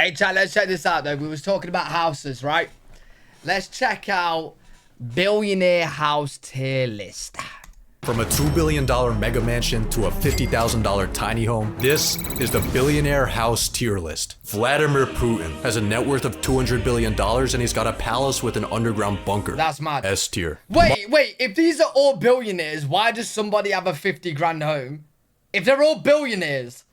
Hey, chat, let's check this out, though. We was talking about houses, right? Let's check out billionaire house tier list. From a $2 billion mega mansion to a $50,000 tiny home, this is the billionaire house tier list. Vladimir Putin has a net worth of $200 billion and he's got a palace with an underground bunker. That's mad. S tier. Wait, if these are all billionaires, why does somebody have a 50 grand home? If they're all billionaires.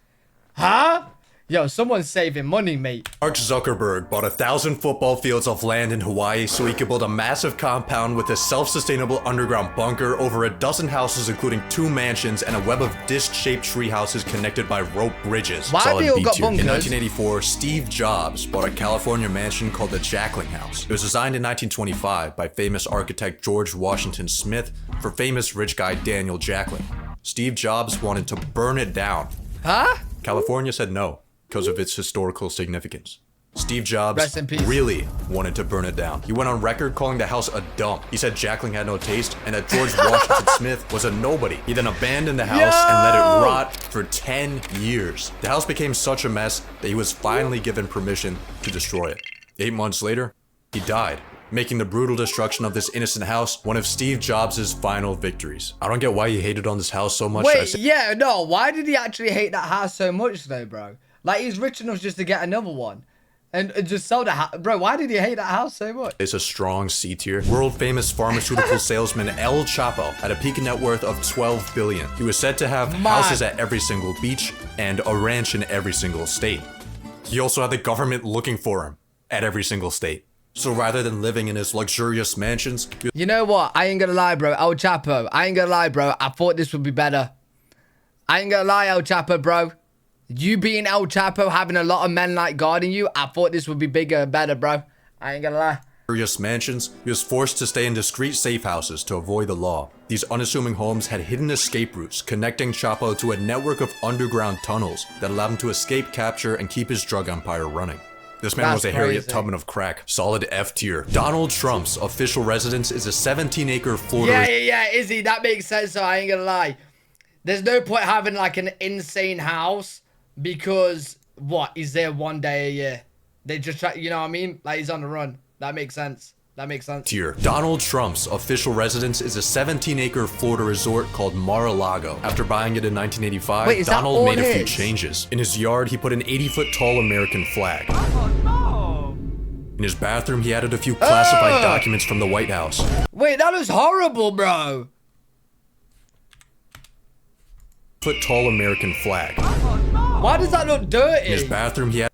Huh? Yo, someone's saving money, mate. Mark Zuckerberg bought 1,000 football fields of land in Hawaii so he could build a massive compound with a self-sustainable underground bunker, over a dozen houses including 2 mansions and a web of disc-shaped tree houses connected by rope bridges. Why have they all got bunkers? In 1984, Steve Jobs bought a California mansion called the Jackling House. It was designed in 1925 by famous architect George Washington Smith for famous rich guy Daniel Jackling. Steve Jobs wanted to burn it down. Huh? California said no, because of its historical significance. Steve Jobs really wanted to burn it down. He went on record calling the house a dump. He said Jackling had no taste and that George Washington Smith was a nobody. He then abandoned the house and let it rot for 10 years. The house became such a mess that he was finally given permission to destroy it. 8 months later, he died, making the brutal destruction of this innocent house one of Steve Jobs' final victories. I don't get why he hated on this house so much. Wait, yeah, no, why did he actually hate that house so much though, bro? Like, he's rich enough just to get another one. And just sell the house. Bro, why did he hate that house so much? It's a strong C tier. World famous pharmaceutical salesman El Chapo had a peak net worth of $12 billion. He was said to have houses at every single beach and a ranch in every single state. He also had the government looking for him at every single state. So rather than living in his luxurious mansions... You know what? I ain't gonna lie, bro. El Chapo. I ain't gonna lie, bro. I thought this would be better. I ain't gonna lie, El Chapo, bro. You being El Chapo, having a lot of men like guarding you, I thought this would be bigger and better, bro. I ain't gonna lie. Luxurious mansions, he was forced to stay in discreet safe houses to avoid the law. These unassuming homes had hidden escape routes, connecting Chapo to a network of underground tunnels that allowed him to escape capture and keep his drug empire running. This man was a Harriet Tubman of crack. Solid F tier. Donald Trump's official residence is a 17-acre Florida... Yeah, Izzy, that makes sense, so I ain't gonna lie. There's no point having, like, an insane house, because, what, he's there one day a year. They just try, you know what I mean? Like, he's on the run. That makes sense. That makes sense. Tier. Donald Trump's official residence is a 17-acre Florida resort called Mar-a-Lago. After buying it in 1985, Donald made a few changes. In his yard, he put an 80-foot tall American flag. Oh, no. In his bathroom, he added a few classified documents from the White House. Wait, that is horrible, bro. Foot tall American flag. Why does that look dirty? In his bathroom, he had...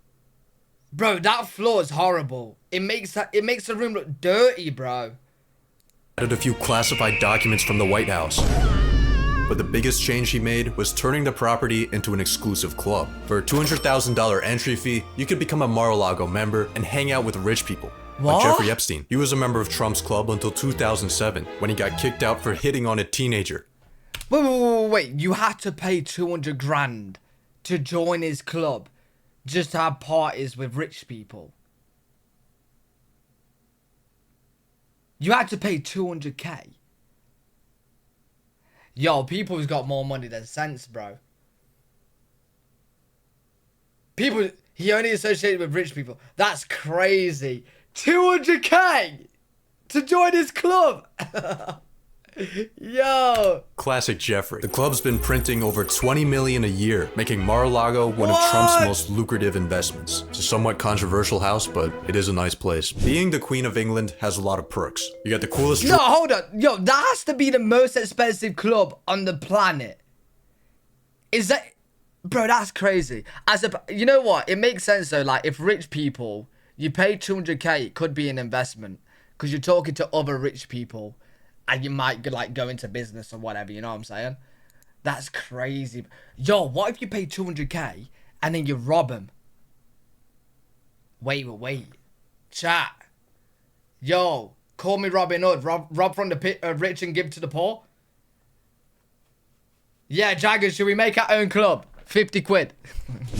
Bro, that floor is horrible. It makes the room look dirty, bro. Added a few classified documents from the White House. But the biggest change he made was turning the property into an exclusive club. For a $200,000 entry fee, you could become a Mar-a-Lago member and hang out with rich people. What? Like Jeffrey Epstein. He was a member of Trump's club until 2007, when he got kicked out for hitting on a teenager. Wait. You had to pay 200 grand to join his club just to have parties with rich people. You had to pay 200k. Yo, people who's got more money than sense, bro. He only associated with rich people. That's crazy. 200k to join his club. Yo. Classic Jeffrey. The club's been printing over 20 million a year, making Mar-a-Lago one of Trump's most lucrative investments. It's a somewhat controversial house, but it is a nice place. Being the Queen of England has a lot of perks. You got the coolest... No, hold on. Yo, that has to be the most expensive club on the planet. Is that... Bro, that's crazy. You know what? It makes sense though. Like, if rich people, you pay 200k, it could be an investment. Because you're talking to other rich people. And you might, like, go into business or whatever, you know what I'm saying? That's crazy. Yo, what if you pay 200k and then you rob them? Wait. Chat. Yo, call me Robin Hood. Rob from the rich and give to the poor? Yeah, Jaggers, should we make our own club? 50 quid.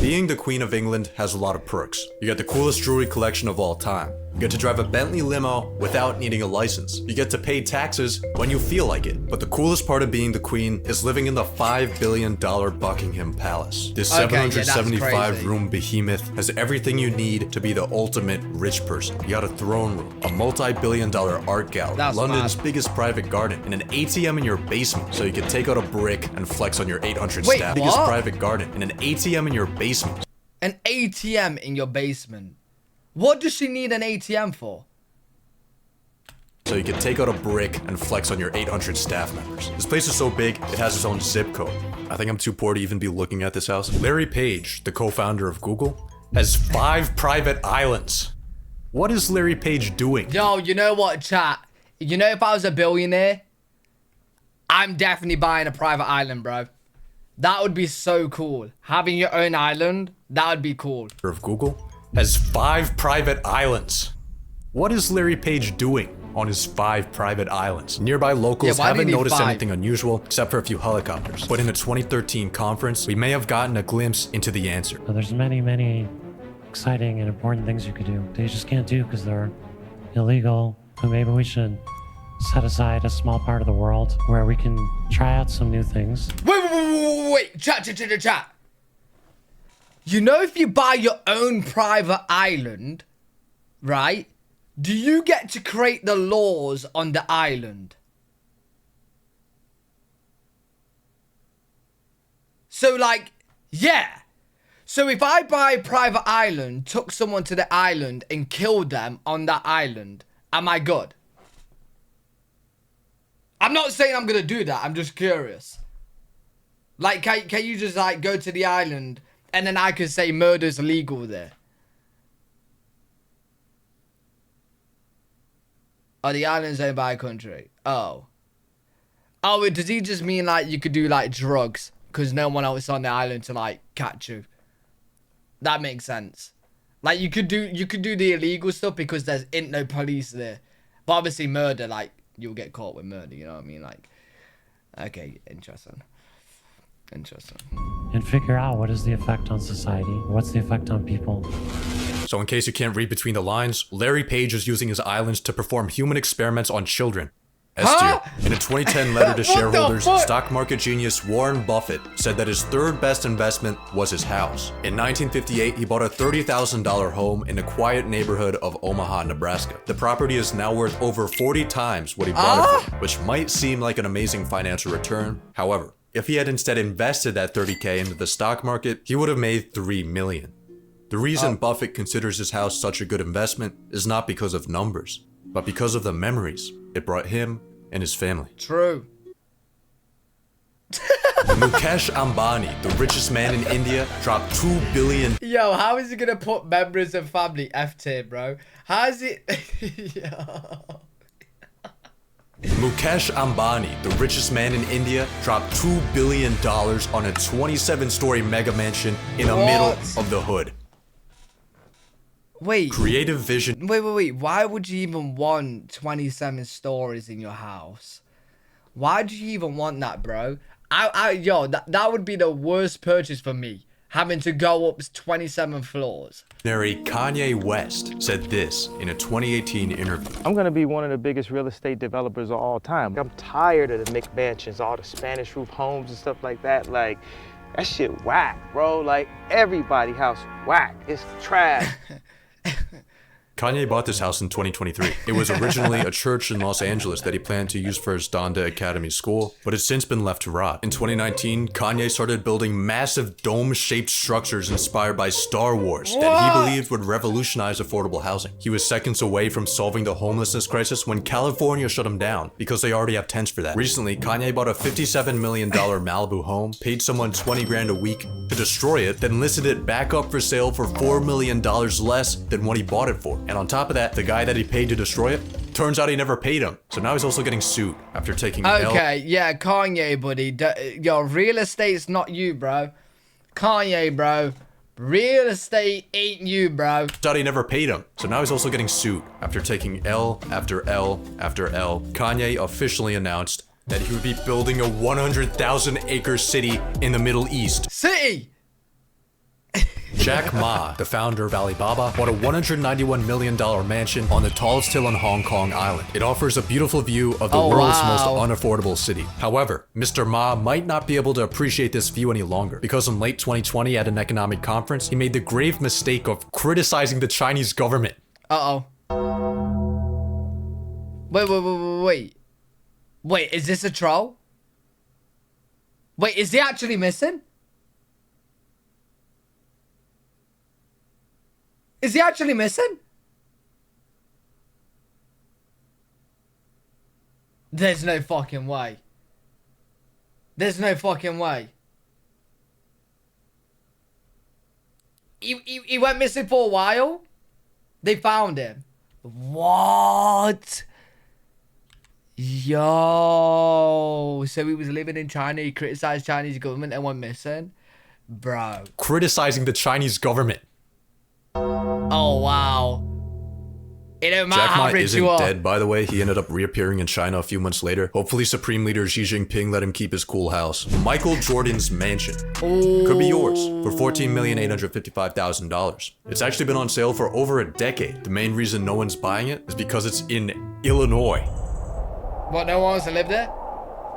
Being the Queen of England has a lot of perks. You got the coolest jewelry collection of all time. You get to drive a Bentley limo without needing a license. You get to pay taxes when you feel like it. But the coolest part of being the queen is living in the $5 billion Buckingham Palace. This 775-room behemoth has everything you need to be the ultimate rich person. You got a throne room, a multi-billion-dollar art gallery, London's biggest private garden, and an ATM in your basement so you can take out a brick and flex on your 800 staff. Biggest private garden and an ATM in your basement. An ATM in your basement. What does she need an ATM for? So you can take out a brick and flex on your 800 staff members. This place is so big, it has its own zip code. I think I'm too poor to even be looking at this house. Larry Page, the co-founder of Google, has 5 private islands. What is Larry Page doing? Yo, you know what, chat? You know, if I was a billionaire, I'm definitely buying a private island, bro. That would be so cool. Having your own island, that would be cool. Of Google has 5 private islands. What is Larry Page doing on his 5 private islands? Nearby locals haven't noticed anything unusual except for a few helicopters. But in a 2013 conference, we may have gotten a glimpse into the answer. There's many exciting and important things you could do that you just can't do because they're illegal. So maybe we should set aside a small part of the world where we can try out some new things. Wait. Chat. You know, if you buy your own private island, right? Do you get to create the laws on the island? So, like, yeah. So if I buy a private island, took someone to the island and killed them on that island, am I good? I'm not saying I'm gonna do that. I'm just curious. Like, can you just, like, go to the island and then I could say murder's illegal there? Oh, the island's owned by a country. Oh, does he just mean, like, you could do, like, drugs because no one else is on the island to, like, catch you? That makes sense. Like, you could do the illegal stuff because there ain't no police there. But obviously murder, like, you'll get caught with murder, you know what I mean? Like, okay, interesting. And figure out what is the effect on society, what's the effect on people. So in case you can't read between the lines, Larry Page is using his islands to perform human experiments on children. S-tier. In a 2010 letter to shareholders, stock market genius Warren Buffett said that his third best investment was his house. In 1958, he bought a $30,000 home in a quiet neighborhood of Omaha, Nebraska. The property is now worth over 40 times what he bought it for, which might seem like an amazing financial return. However, if he had instead invested that $30K into the stock market, he would have made $3 million. The reason Buffett considers his house such a good investment is not because of numbers, but because of the memories it brought him and his family. True. Mukesh Ambani, the richest man in India, dropped $2 billion. Yo, how is he gonna put members of family F tier, bro? How is it? Yo. Mukesh Ambani, the richest man in India, dropped $2 billion on a 27-story mega mansion in the middle of the hood. Wait. Creative vision. Wait. Why would you even want 27 stories in your house? Why do you even want that, bro? Yo, that would be the worst purchase for me. Having to go up 27 floors. Kanye West said this in a 2018 interview. I'm gonna be one of the biggest real estate developers of all time. I'm tired of the McMansions, all the Spanish roof homes and stuff like that. Like, that shit whack, bro. Like, everybody house whack. It's trash. Kanye bought this house in 2023. It was originally a church in Los Angeles that he planned to use for his Donda Academy school, but it's since been left to rot. In 2019, Kanye started building massive dome-shaped structures inspired by Star Wars that he believed would revolutionize affordable housing. He was seconds away from solving the homelessness crisis when California shut him down because they already have tents for that. Recently, Kanye bought a $57 million Malibu home, paid someone 20 grand a week to destroy it, then listed it back up for sale for $4 million less than what he bought it for. And on top of that, the guy that he paid to destroy it, turns out he never paid him. So now he's also getting sued after taking Okay, yeah, Kanye, buddy. Yo, real estate's not you, bro. Kanye, bro. Real estate ain't you, bro. He never paid him. So now he's also getting sued after taking L after L after L. Kanye officially announced that he would be building a 100,000 acre city in the Middle East. City! Jack Ma, the founder of Alibaba, bought a $191 million mansion on the tallest hill on Hong Kong Island. It offers a beautiful view of the world's most unaffordable city. However, Mr. Ma might not be able to appreciate this view any longer because in late 2020 at an economic conference, he made the grave mistake of criticizing the Chinese government. Uh-oh. Wait, is this a troll? Wait, is he actually missing? Is he actually missing? There's no fucking way. There's no fucking way. He went missing for a while? They found him. What? Yo. So he was living in China, he criticized Chinese government and went missing? Bro. Criticizing the Chinese government. Oh, wow. It don't matter Jack Ma how rich isn't you are. dead, by the way. He ended up reappearing in China a few months later. Hopefully Supreme Leader Xi Jinping let him keep his cool house. Michael Jordan's mansion. Could be yours for $14,855,000. It's actually been on sale for over a decade. The main reason no one's buying it is because it's in Illinois. What, no one wants to live there?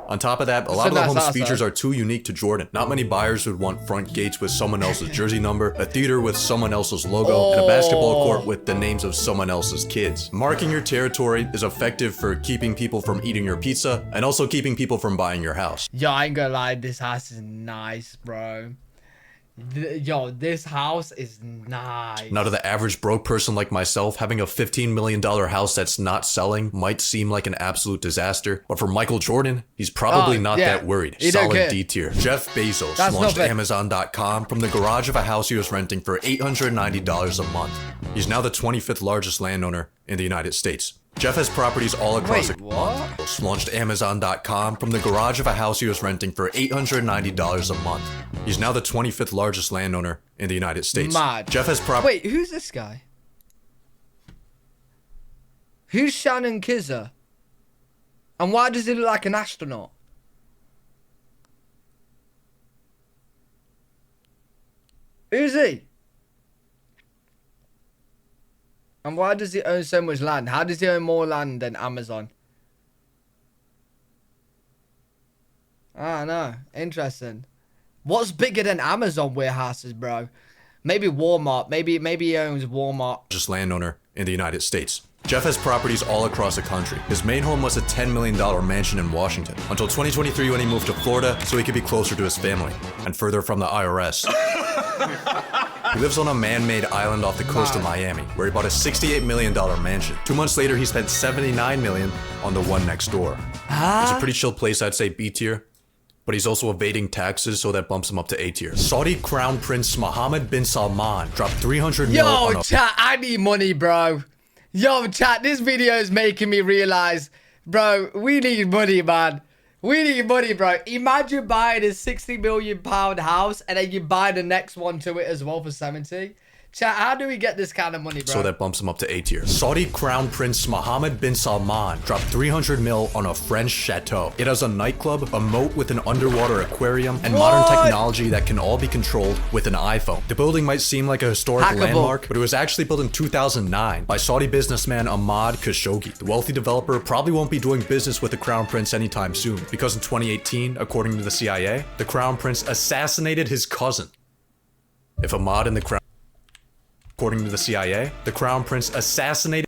On top of that, a lot of the home's features are too unique to Jordan. Not many buyers would want front gates with someone else's jersey number, a theater with someone else's logo, and a basketball court with the names of someone else's kids. Marking your territory is effective for keeping people from eating your pizza and also keeping people from buying your house. Yo, I ain't gonna lie, this house is nice, bro. Yo, this house is nice. Now to the average broke person like myself, having a $15 million house that's not selling might seem like an absolute disaster. But for Michael Jordan, he's probably not that worried. Solid D tier. Jeff Bezos launched Amazon.com from the garage of a house he was renting for $890 a month. He's now the 25th largest landowner in the United States. Jeff has properties all across the coast. Launched Amazon.com from the garage of a house he was renting for $890 a month. He's now the 25th largest landowner in the United States. Mad. Jeff has Wait, who's this guy? Who's Shannon Kizzer? And why does he look like an astronaut? Who's he? And why does he own so much land? How does he own more land than Amazon? I don't know. Interesting. What's bigger than Amazon warehouses, bro? Maybe Walmart. Maybe he owns Walmart. Just landowner in the United States. Jeff has properties all across the country. His main home was a $10 million mansion in Washington until 2023 when he moved to Florida so he could be closer to his family and further from the IRS. He lives on a man-made island off the coast of Miami, where he bought a $68 million mansion. 2 months later, he spent $79 million on the one next door. It's a pretty chill place, I'd say B tier. But he's also evading taxes, so that bumps him up to A tier. Saudi Crown Prince Mohammed bin Salman dropped $300 million on Yo, chat, I need money, bro. Yo, chat, this video is making me realize, bro, we need money, man. We need money, bro. Imagine buying a £60 million house and then you buy the next one to it as well for 70. Chat, how do we get this kind of money, bro? So that bumps him up to A tier. Saudi Crown Prince Mohammed bin Salman dropped $300 million on a French chateau. It has a nightclub, a moat with an underwater aquarium, and modern technology that can all be controlled with an iPhone. The building might seem like a historic landmark, but it was actually built in 2009 by Saudi businessman Ahmad Khashoggi. The wealthy developer probably won't be doing business with the Crown Prince anytime soon, because in 2018, according to the CIA, the Crown Prince assassinated his cousin. If Ahmad and the Crown According to the CIA, the Crown Prince assassinated.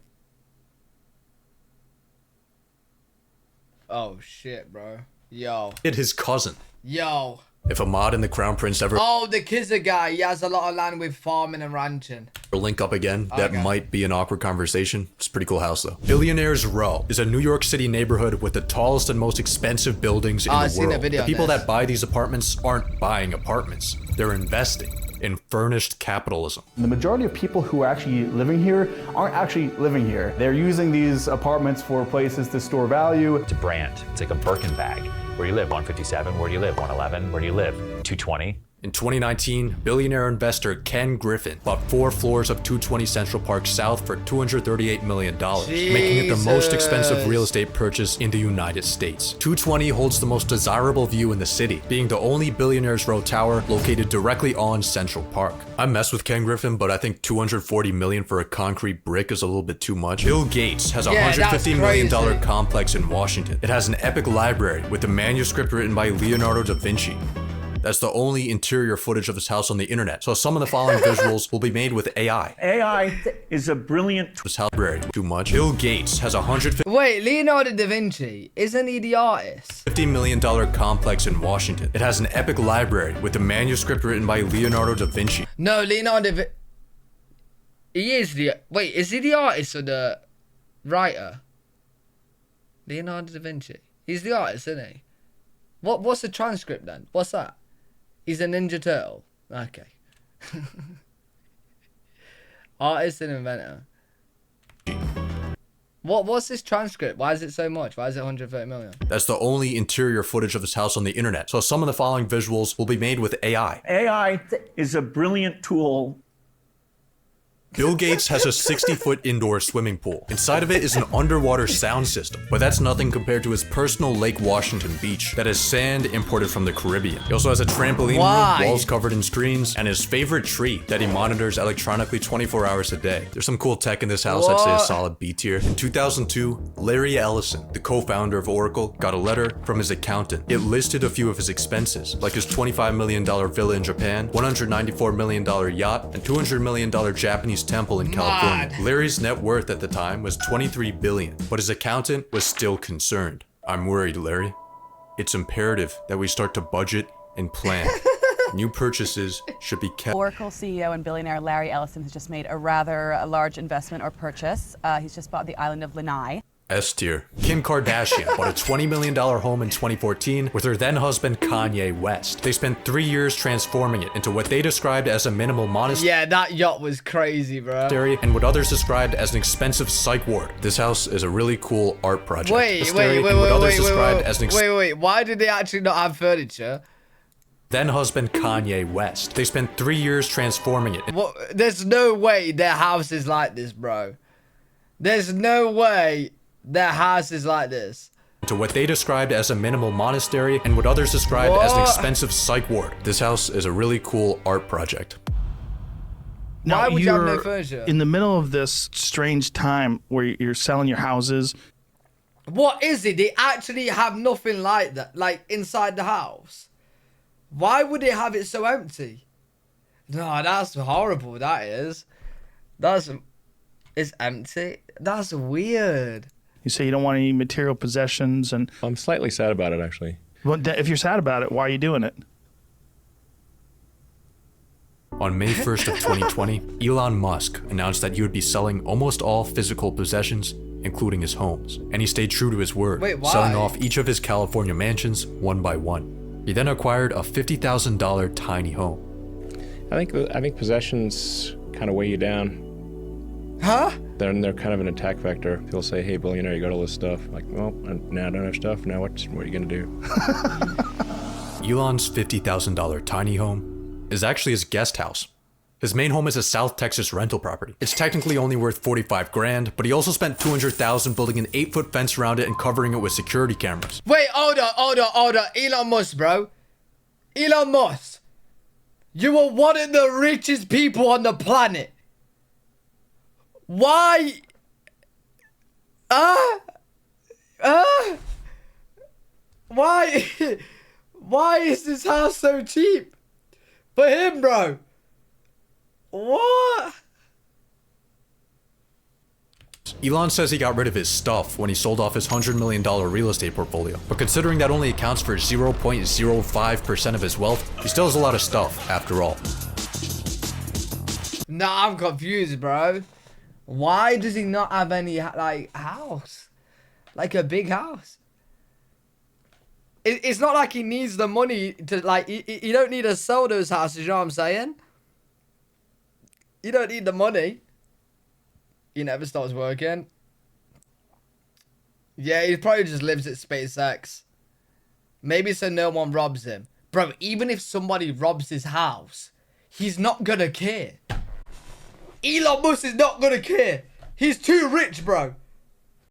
Oh shit, bro. Yo. His cousin. Yo. If Ahmad and the Crown Prince ever. Oh, the Kizzer guy. He has a lot of land with farming and ranching. Link up again. That might be an awkward conversation. It's a pretty cool house though. Billionaires Row is a New York City neighborhood with the tallest and most expensive buildings in the world. The people that buy these apartments aren't buying apartments. They're investing in furnished capitalism. The majority of people who are actually living here aren't actually living here. They're using these apartments for places to store value. It's a brand. It's like a Birkin bag. Where do you live? 157? Where do you live? 111? Where do you live? 220? In 2019, billionaire investor Ken Griffin bought 4 floors of 220 Central Park South for $238 million, making it the most expensive real estate purchase in the United States. 220 holds the most desirable view in the city, being the only Billionaires Row tower located directly on Central Park. I mess with Ken Griffin, but I think $240 million for a concrete brick is a little bit too much. Bill Gates has a $150 million complex in Washington. It has an epic library with a manuscript written by Leonardo da Vinci. That's the only interior footage of his house on the internet. So some of the following visuals will be made with AI. AI is a brilliant... This house too much. Bill Gates has a Wait, Leonardo da Vinci, isn't he the artist? $50 million complex in Washington. It has an epic library with a manuscript written by Leonardo da Vinci. No, he is the... Wait, is he the artist or the writer? Leonardo da Vinci. He's the artist, isn't he? What's the transcript then? What's that? He's a Ninja Turtle. Okay. Artist and inventor. What's this transcript? Why is it so much? Why is it 130 million? That's the only interior footage of his house on the internet. So some of the following visuals will be made with AI. AI is a brilliant tool. Bill Gates has a 60-foot indoor swimming pool. Inside of it is an underwater sound system, but that's nothing compared to his personal Lake Washington beach that has sand imported from the Caribbean. He also has a trampoline room, walls covered in screens, and his favorite tree that he monitors electronically 24 hours a day. There's some cool tech in this house. I'd say a solid B tier. In 2002, Larry Ellison, the co-founder of Oracle, got a letter from his accountant. It listed a few of his expenses, like his $25 million villa in Japan, $194 million yacht, and $200 million Japanese temple in California. Larry's net worth at the time was $23 billion, but his accountant was still concerned. I'm worried, Larry. It's imperative that we start to budget and plan. New purchases should be kept. Oracle CEO and billionaire Larry Ellison has just made a rather large investment or purchase. He's just bought the island of Lanai. S tier. Kim Kardashian bought a $20 million home in 2014 with her then husband Kanye West. They spent 3 years transforming it into what they described as a minimal monastery. Yeah, that yacht was crazy, bro. And what others described as an expensive psych ward. This house is a really cool art project. Wait. Why did they actually not have furniture? Then husband Kanye West. They spent 3 years transforming it. There's no way their house is like this, bro. There's no way their house is like this. To what they described as a minimal monastery and what others described as an expensive psych ward. This house is a really cool art project. Why would you have no furniture? In the middle of this strange time where you're selling your houses. What is it? They actually have nothing like that, like inside the house. Why would they have it so empty? No, that's horrible. That is. It's empty. That's weird. You say you don't want any material possessions, and I'm slightly sad about it, actually. Well, if you're sad about it, why are you doing it? On May 1st of 2020, Elon Musk announced that he would be selling almost all physical possessions, including his homes. And he stayed true to his word, selling off each of his California mansions one by one. He then acquired a $50,000 tiny home. I think possessions kind of weigh you down. Huh? They're kind of an attack vector. People say, hey, billionaire, you got all this stuff. Like, well, now I don't have stuff. Now what are you going to do? Elon's $50,000 tiny home is actually his guest house. His main home is a South Texas rental property. It's technically only worth 45 grand, but he also spent 200,000 building an 8-foot fence around it and covering it with security cameras. Wait, hold on. Elon Musk, bro. Elon Musk. You are one of the richest people on the planet. Why? Why? Why is this house so cheap? For him, bro. What? Elon says he got rid of his stuff when he sold off his $100 million real estate portfolio. But considering that only accounts for 0.05% of his wealth, he still has a lot of stuff, after all. Nah, I'm confused, bro. Why does he not have any, like, house? Like a big house? It's not like he needs the money to, like, you don't need to sell those houses, you know what I'm saying? You don't need the money. He never stops working. Yeah, he probably just lives at SpaceX. Maybe so no one robs him. Bro, even if somebody robs his house, he's not gonna care. Elon Musk is not gonna care. He's too rich, bro.